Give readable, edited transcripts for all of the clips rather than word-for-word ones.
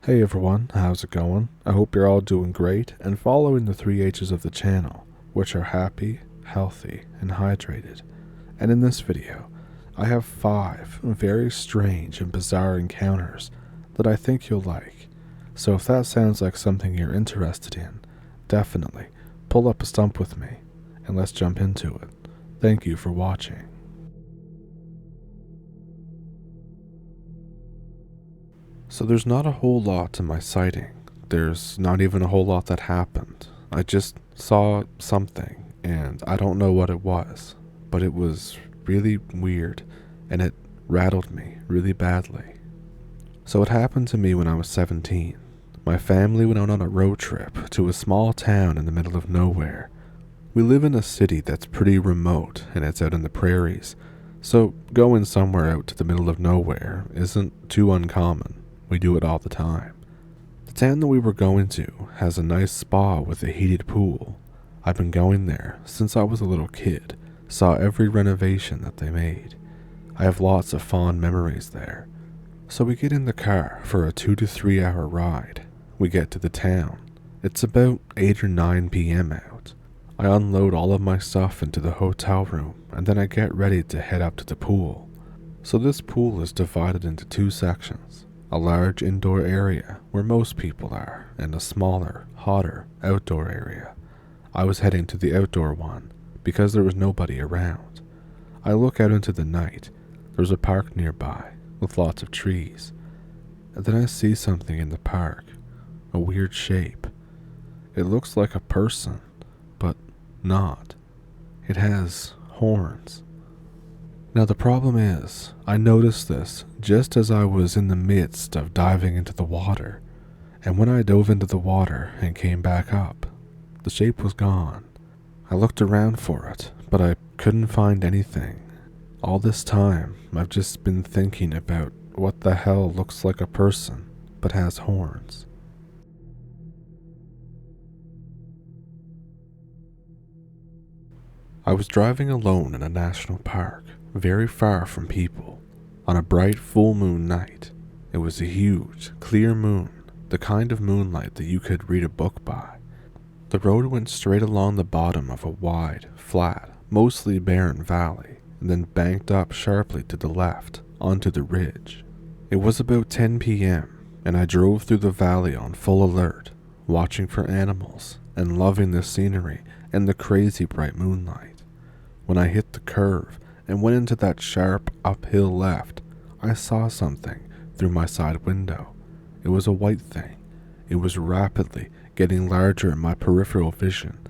Hey everyone, how's it going? I hope you're all doing great and following the 3 H's of the channel, which are happy, healthy, and hydrated. And in this video, I have 5 very strange and bizarre encounters that I think you'll like. So if that sounds like something you're interested in, definitely pull up a stump with me and let's jump into it. Thank you for watching. So there's not a whole lot to my sighting. There's not even a whole lot that happened. I just saw something, and I don't know what it was, but it was really weird, and it rattled me really badly. So it happened to me when I was 17. My family went out on a road trip to a small town in the middle of nowhere. We live in a city that's pretty remote, and it's out in the prairies, so going somewhere out to the middle of nowhere isn't too uncommon. We do it all the time. The town that we were going to has a nice spa with a heated pool. I've been going there since I was a little kid, saw every renovation that they made. I have lots of fond memories there. So we get in the car for a 2 to 3 hour ride. We get to the town. It's about 8 or 9 p.m. out. I unload all of my stuff into the hotel room and then I get ready to head up to the pool. So this pool is divided into 2 sections. A large indoor area where most people are, and a smaller, hotter outdoor area. I was heading to the outdoor one because there was nobody around. I look out into the night. There's a park nearby with lots of trees. And then I see something in the park, a weird shape. It looks like a person, but not. It has horns. Now the problem is, I noticed this just as I was in the midst of diving into the water, and when I dove into the water and came back up, the shape was gone. I looked around for it, but I couldn't find anything. All this time, I've just been thinking about what the hell looks like a person, but has horns. I was driving alone in a national park, very far from people, on a bright full moon night. It was a huge, clear moon, the kind of moonlight that you could read a book by. The road went straight along the bottom of a wide, flat, mostly barren valley, and then banked up sharply to the left, onto the ridge. It was about 10 p.m., and I drove through the valley on full alert, watching for animals, and loving the scenery and the crazy bright moonlight. When I hit the curve, and went into that sharp uphill left, I saw something through my side window. It was a white thing. It was rapidly getting larger in my peripheral vision,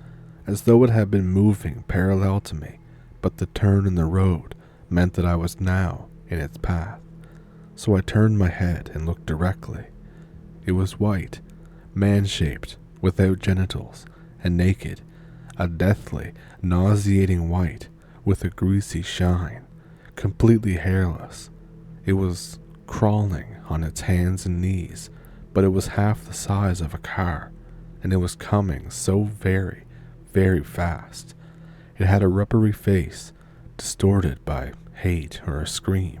as though it had been moving parallel to me, but the turn in the road meant that I was now in its path. So I turned my head and looked directly. It was white, man-shaped, without genitals, and naked, a deathly, nauseating white, with a greasy shine, completely hairless. It was crawling on its hands and knees, but it was half the size of a car, and it was coming so very, very fast. It had a rubbery face, distorted by hate or a scream,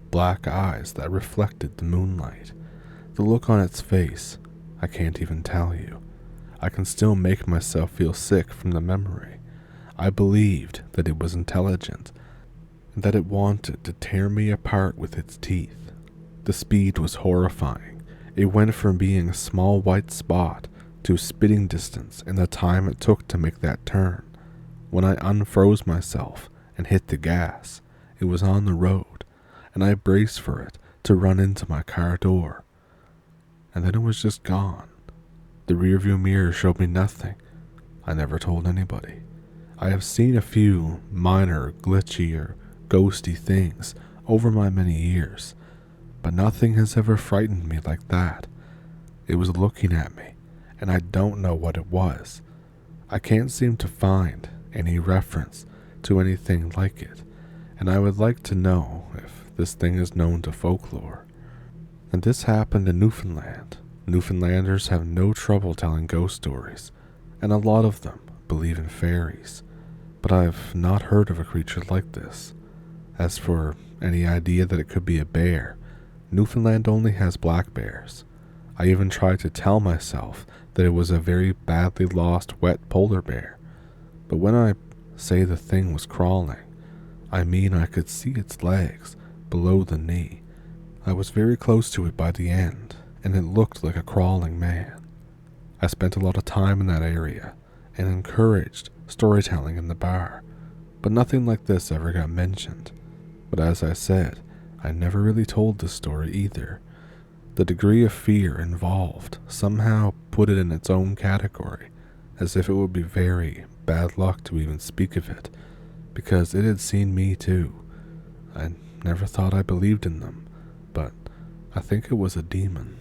black eyes that reflected the moonlight. The look on its face, I can't even tell you. I can still make myself feel sick from the memory. I believed that it was intelligent, and that it wanted to tear me apart with its teeth. The speed was horrifying. It went from being a small white spot to spitting distance in the time it took to make that turn. When I unfroze myself and hit the gas, it was on the road, and I braced for it to run into my car door. And then it was just gone. The rearview mirror showed me nothing. I never told anybody. I have seen a few minor, glitchy, or ghosty things over my many years, but nothing has ever frightened me like that. It was looking at me, and I don't know what it was. I can't seem to find any reference to anything like it, and I would like to know if this thing is known to folklore. And this happened in Newfoundland. Newfoundlanders have no trouble telling ghost stories, and a lot of them believe in fairies, but I've not heard of a creature like this. As for any idea that it could be a bear, Newfoundland only has black bears. I even tried to tell myself that it was a very badly lost wet polar bear. But when I say the thing was crawling, I mean I could see its legs below the knee. I was very close to it by the end, and it looked like a crawling man. I spent a lot of time in that area and encouraged storytelling in the bar, but nothing like this ever got mentioned. But as I said, I never really told this story either. The degree of fear involved somehow put it in its own category, as if it would be very bad luck to even speak of it, because it had seen me too. I never thought I believed in them, but I think it was a demon.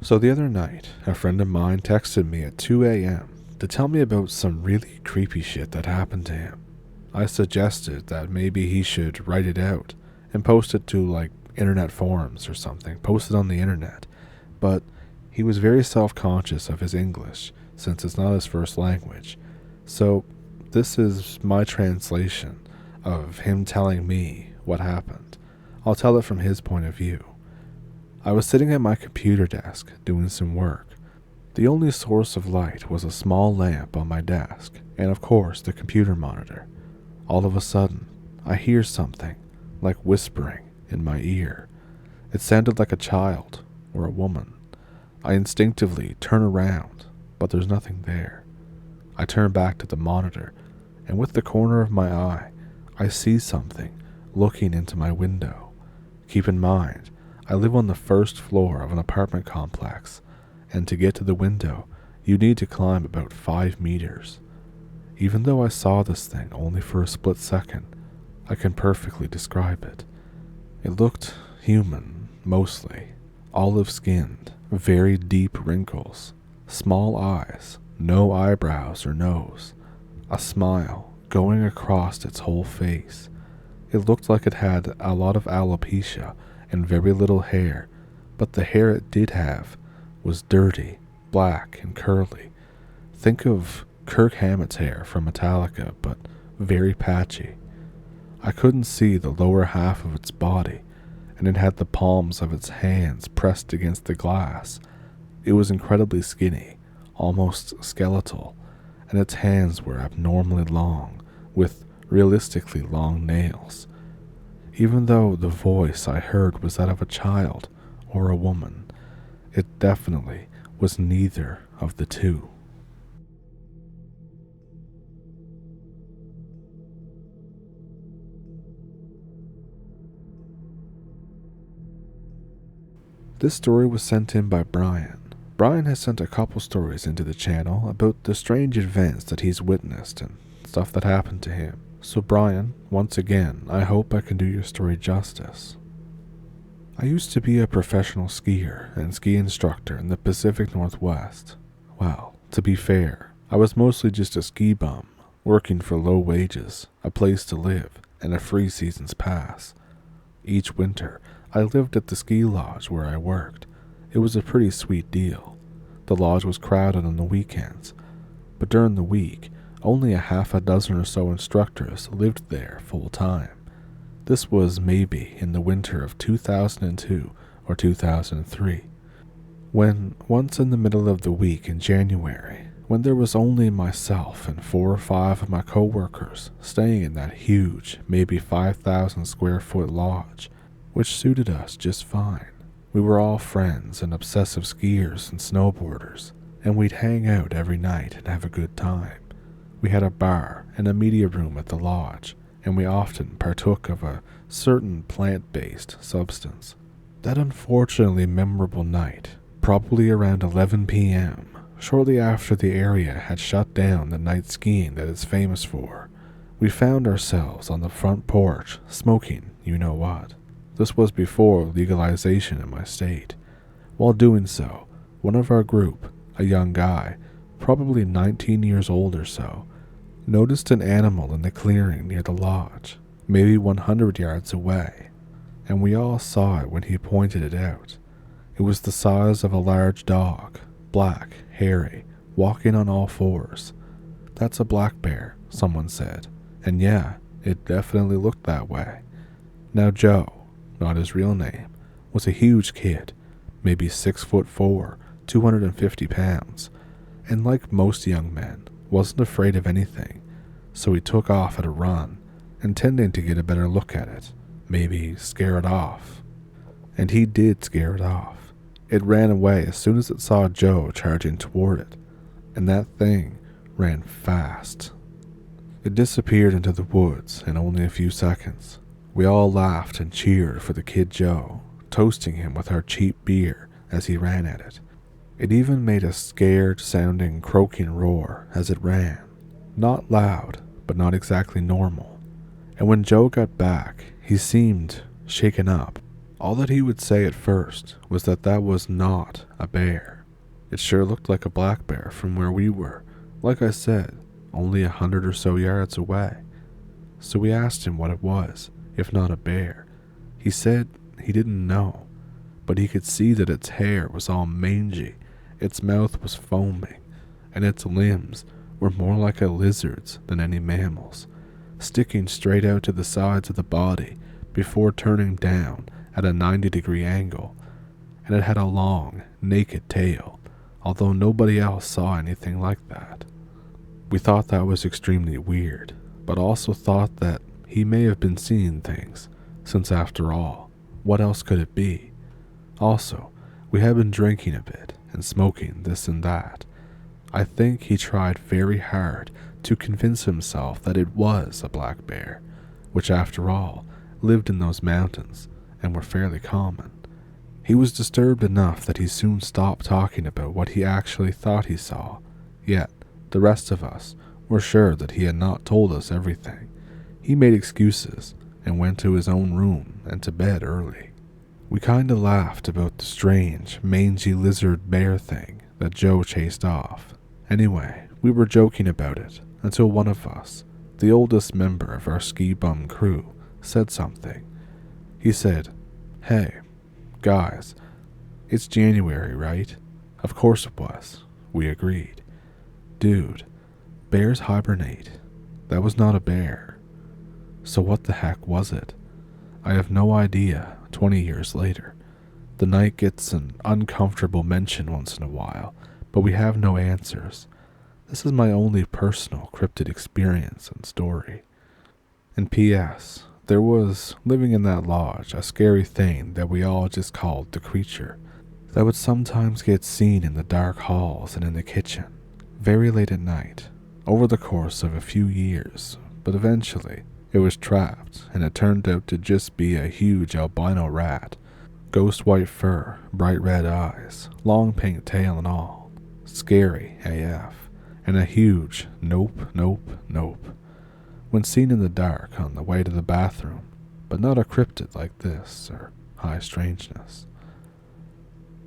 So the other night, a friend of mine texted me at 2 a.m. to tell me about some really creepy shit that happened to him. I suggested that maybe he should write it out and post it to like internet forums or something, post it on the internet. But he was very self-conscious of his English since it's not his first language. So this is my translation of him telling me what happened. I'll tell it from his point of view. I was sitting at my computer desk doing some work. The only source of light was a small lamp on my desk, and of course the computer monitor. All of a sudden, I hear something, like whispering, in my ear. It sounded like a child, or a woman. I instinctively turn around, but there's nothing there. I turn back to the monitor, and with the corner of my eye, I see something looking into my window. Keep in mind, I live on the first floor of an apartment complex, and to get to the window, you need to climb about 5 meters. Even though I saw this thing only for a split second, I can perfectly describe it. It looked human, mostly, olive-skinned, very deep wrinkles, small eyes, no eyebrows or nose, a smile going across its whole face. It looked like it had a lot of alopecia and very little hair, but the hair it did have was dirty, black, and curly. Think of Kirk Hammett's hair from Metallica, but very patchy. I couldn't see the lower half of its body, and it had the palms of its hands pressed against the glass. It was incredibly skinny, almost skeletal, and its hands were abnormally long, with realistically long nails. Even though the voice I heard was that of a child or a woman, it definitely was neither of the two. This story was sent in by Brian. Brian has sent a couple stories into the channel about the strange events that he's witnessed and stuff that happened to him. So Brian, once again, I hope I can do your story justice. I used to be a professional skier and ski instructor in the Pacific Northwest. Well, to be fair, I was mostly just a ski bum, working for low wages, a place to live, and a free season's pass. Each winter, I lived at the ski lodge where I worked. It was a pretty sweet deal. The lodge was crowded on the weekends, but during the week, only a half a dozen or so instructors lived there full time. This was maybe in the winter of 2002 or 2003, when once in the middle of the week in January, when there was only myself and 4 or 5 of my co-workers staying in that huge, maybe 5,000 square foot lodge, which suited us just fine. We were all friends and obsessive skiers and snowboarders, and we'd hang out every night and have a good time. We had a bar and a media room at the lodge, and we often partook of a certain plant-based substance. That unfortunately memorable night, probably around 11 p.m., shortly after the area had shut down the night skiing that it's famous for, we found ourselves on the front porch smoking you-know-what. This was before legalization in my state. While doing so, one of our group, a young guy, probably 19 years old or so, noticed an animal in the clearing near the lodge, maybe 100 yards away, and we all saw it when he pointed it out. It was the size of a large dog, black, hairy, walking on all fours. "That's a black bear," someone said, and yeah, it definitely looked that way. Now Joe, not his real name, was a huge kid, maybe 6'4", 250 pounds, and like most young men, wasn't afraid of anything, so he took off at a run, intending to get a better look at it, maybe scare it off. And he did scare it off. It ran away as soon as it saw Joe charging toward it, and that thing ran fast. It disappeared into the woods in only a few seconds. We all laughed and cheered for the kid Joe, toasting him with our cheap beer as he ran at it. It even made a scared-sounding croaking roar as it ran. Not loud, but not exactly normal. And when Joe got back, he seemed shaken up. All that he would say at first was that was not a bear. It sure looked like a black bear from where we were, like I said, only 100 or so yards away. So we asked him what it was, if not a bear. He said he didn't know, but he could see that its hair was all mangy, its mouth was foaming, and its limbs were more like a lizard's than any mammal's, sticking straight out to the sides of the body before turning down at a 90-degree angle, and it had a long, naked tail, although nobody else saw anything like that. We thought that was extremely weird, but also thought that he may have been seeing things, since after all, what else could it be? Also, we had been drinking a bit and smoking this and that. I think he tried very hard to convince himself that it was a black bear, which after all lived in those mountains and were fairly common. He was disturbed enough that he soon stopped talking about what he actually thought he saw, yet the rest of us were sure that he had not told us everything. He made excuses and went to his own room and to bed early. We kinda laughed about the strange, mangy lizard bear thing that Joe chased off. Anyway, we were joking about it until one of us, the oldest member of our ski bum crew, said something. He said, "Hey, guys, it's January, right?" Of course it was. We agreed. Dude, bears hibernate. That was not a bear. So what the heck was it? I have no idea 20 years later. The night gets an uncomfortable mention once in a while, but we have no answers. This is my only personal cryptid experience and story. And P.S., there was, living in that lodge, a scary thing that we all just called the creature, that would sometimes get seen in the dark halls and in the kitchen, very late at night, over the course of a few years, but eventually it was trapped, and it turned out to just be a huge albino rat, ghost white fur, bright red eyes, long pink tail and all, scary AF, and a huge nope, nope, nope, when seen in the dark on the way to the bathroom, but not a cryptid like this, or high strangeness.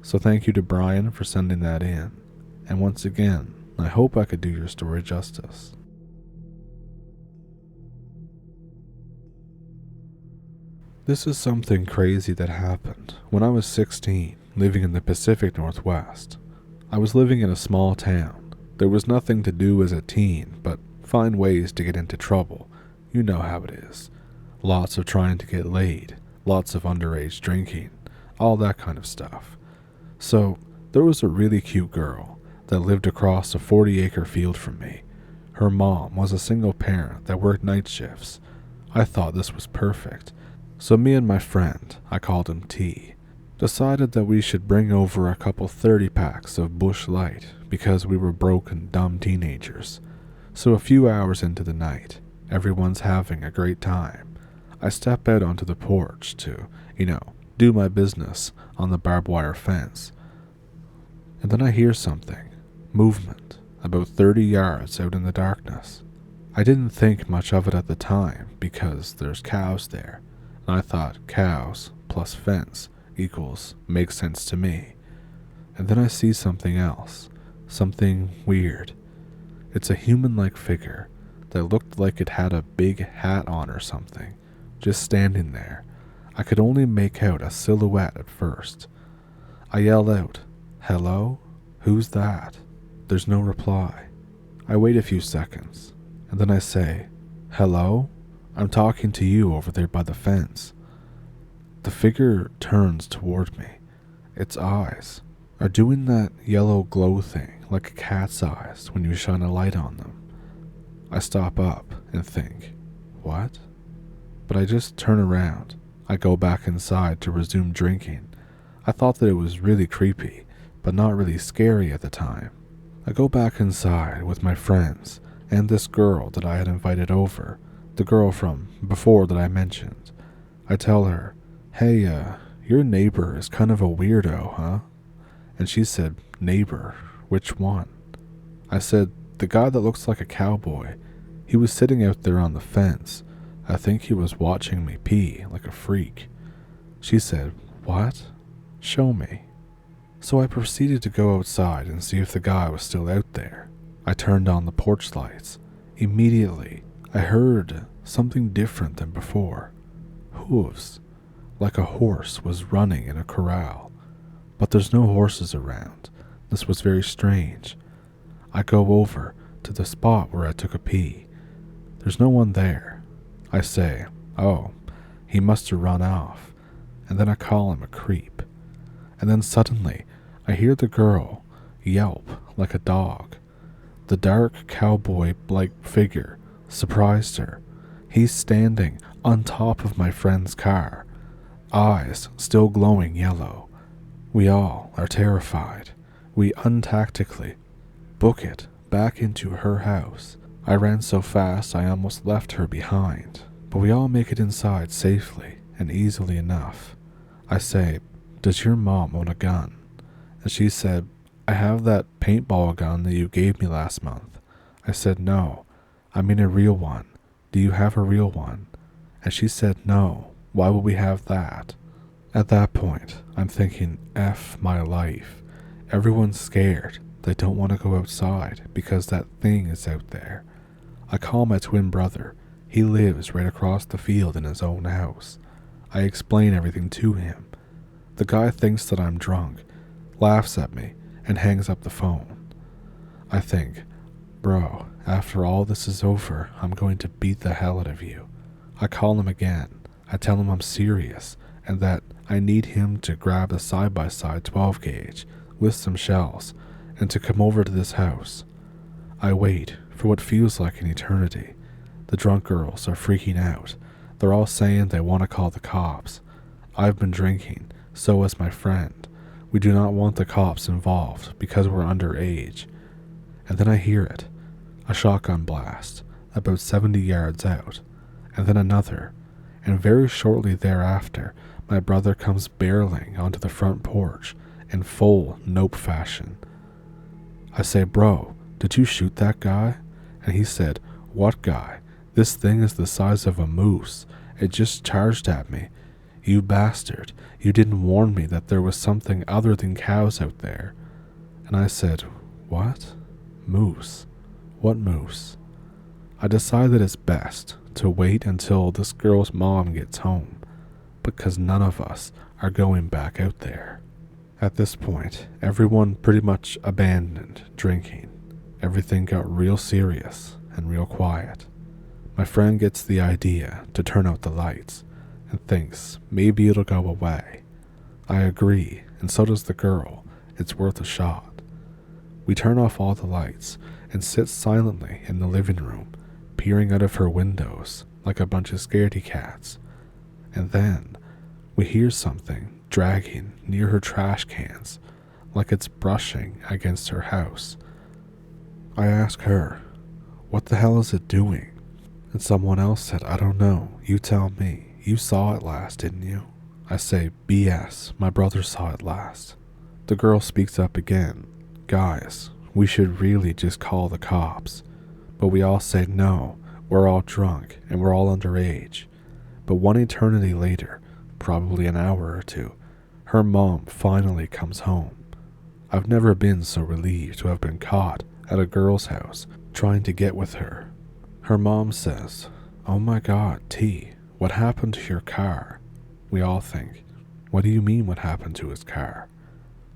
So thank you to Brian for sending that in, and once again, I hope I could do your story justice. This is something crazy that happened when I was 16, living in the Pacific Northwest. I was living in a small town. There was nothing to do as a teen but find ways to get into trouble. You know how it is. Lots of trying to get laid, lots of underage drinking, all that kind of stuff. So, there was a really cute girl that lived across a 40-acre field from me. Her mom was a single parent that worked night shifts. I thought this was perfect. So me and my friend, I called him T, decided that we should bring over a couple 30-packs of Busch Light because we were broke and dumb teenagers. So a few hours into the night, everyone's having a great time. I step out onto the porch to, do my business on the barbed wire fence. And then I hear something, movement, about 30 yards out in the darkness. I didn't think much of it at the time because there's cows there. And I thought cows plus fence equals makes sense to me. And then I see something else, something weird. It's a human-like figure that looked like it had a big hat on or something, just standing there. I could only make out a silhouette at first. I yell out, "Hello? Who's that?" There's no reply. I wait a few seconds, and then I say, "Hello? I'm talking to you over there by the fence." The figure turns toward me. Its eyes are doing that yellow glow thing like a cat's eyes when you shine a light on them. I stop up and think, what? But I just turn around. I go back inside to resume drinking. I thought that it was really creepy, but not really scary at the time. I go back inside with my friends and this girl that I had invited over, the girl from before that I mentioned. I tell her, hey, your neighbor is kind of a weirdo, huh? And she said, neighbor, which one? I said, the guy that looks like a cowboy. He was sitting out there on the fence. I think he was watching me pee like a freak. She said, what? Show me. So I proceeded to go outside and see if the guy was still out there. I turned on the porch lights. Immediately, I heard something different than before. Hooves, like a horse was running in a corral. But there's no horses around. This was very strange. I go over to the spot where I took a pee. There's no one there. I say, oh, he must have run off. And then I call him a creep. And then suddenly, I hear the girl yelp like a dog. The dark cowboy-like figure surprised her. He's standing on top of my friend's car, eyes still glowing yellow. We all are terrified. We untactically book it back into her house. I ran so fast I almost left her behind, but we all make it inside safely and easily enough. I say, does your mom own a gun? And she said, I have that paintball gun that you gave me last month. I said, no, I mean a real one. Do you have a real one? And she said, no, why would we have that? At that point, I'm thinking, F my life. Everyone's scared. They don't want to go outside because that thing is out there. I call my twin brother. He lives right across the field in his own house. I explain everything to him. The guy thinks that I'm drunk, laughs at me, and hangs up the phone. I think, bro, after all this is over, I'm going to beat the hell out of you. I call him again. I tell him I'm serious and that I need him to grab a side-by-side 12 gauge with some shells and to come over to this house. I wait for what feels like an eternity. The drunk girls are freaking out. They're all saying they want to call the cops. I've been drinking, so has my friend. We do not want the cops involved because we're underage. And then I hear it, a shotgun blast, about 70 yards out, and then another, and very shortly thereafter, my brother comes barreling onto the front porch in full nope fashion. I say, bro, did you shoot that guy? And he said, what guy? This thing is the size of a moose. It just charged at me. You bastard, you didn't warn me that there was something other than cows out there. And I said, what? Moose? What moose? I decide that it's best to wait until this girl's mom gets home, because none of us are going back out there. At this point, everyone pretty much abandoned drinking. Everything got real serious and real quiet. My friend gets the idea to turn out the lights and thinks maybe it'll go away. I agree, and so does the girl. It's worth a shot. We turn off all the lights and sit silently in the living room, peering out of her windows like a bunch of scaredy cats. And then we hear something dragging near her trash cans, like it's brushing against her house. I ask her, what the hell is it doing? And someone else said, I don't know, you tell me. You saw it last, didn't you? I say, BS, my brother saw it last. The girl speaks up again. Guys, we should really just call the cops. But we all say no, we're all drunk and we're all underage. But one eternity later, probably an hour or two, her mom finally comes home. I've never been so relieved to have been caught at a girl's house trying to get with her. Her mom says, oh my God, T, what happened to your car? We all think, what do you mean what happened to his car?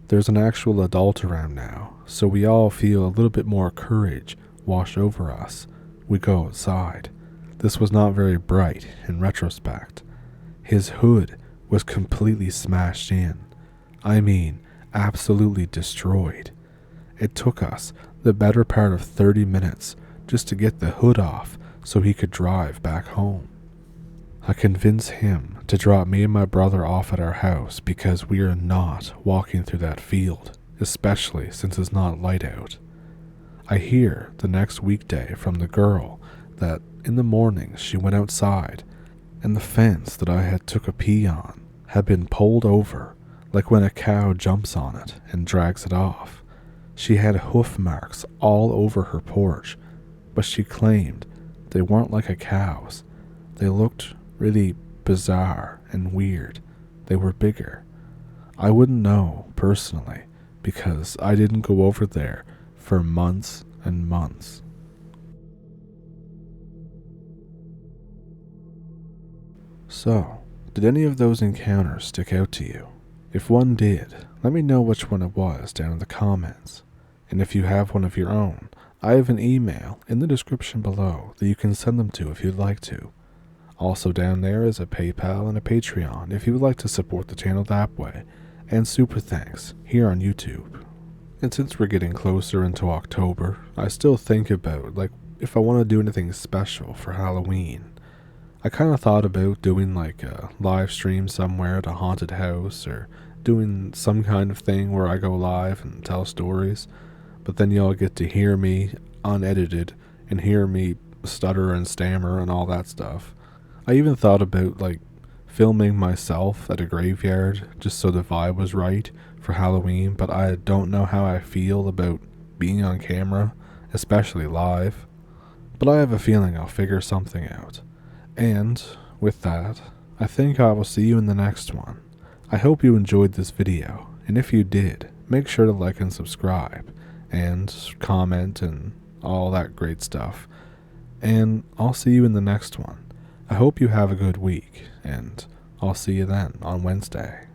There's an actual adult around now, so we all feel a little bit more courage wash over us. We go outside. This was not very bright in retrospect. His hood was completely smashed in. I mean, absolutely destroyed. It took us the better part of 30 minutes just to get the hood off so he could drive back home. I convinced him to drop me and my brother off at our house because we are not walking through that field, especially since it's not light out. I hear the next weekday from the girl that in the mornings she went outside and the fence that I had took a pee on had been pulled over, like when a cow jumps on it and drags it off. She had hoof marks all over her porch, but she claimed they weren't like a cow's. They looked really bizarre and weird. They were bigger. I wouldn't know personally because I didn't go over there for months and months. So, did any of those encounters stick out to you? If one did, let me know which one it was down in the comments. And if you have one of your own, I have an email in the description below that you can send them to if you'd like to. Also down there is a PayPal and a Patreon if you would like to support the channel that way, and super thanks here on YouTube. And since we're getting closer into October, I still think about if I want to do anything special for Halloween. I kind of thought about doing a live stream somewhere at a haunted house or doing some kind of thing where I go live and tell stories, but then y'all get to hear me unedited and hear me stutter and stammer and all that stuff. I even thought about filming myself at a graveyard just so the vibe was right for Halloween, but I don't know how I feel about being on camera, especially live. But I have a feeling I'll figure something out. And with that, I think I will see you in the next one. I hope you enjoyed this video, and if you did, make sure to like and subscribe, and comment and all that great stuff. And I'll see you in the next one. I hope you have a good week, and I'll see you then on Wednesday.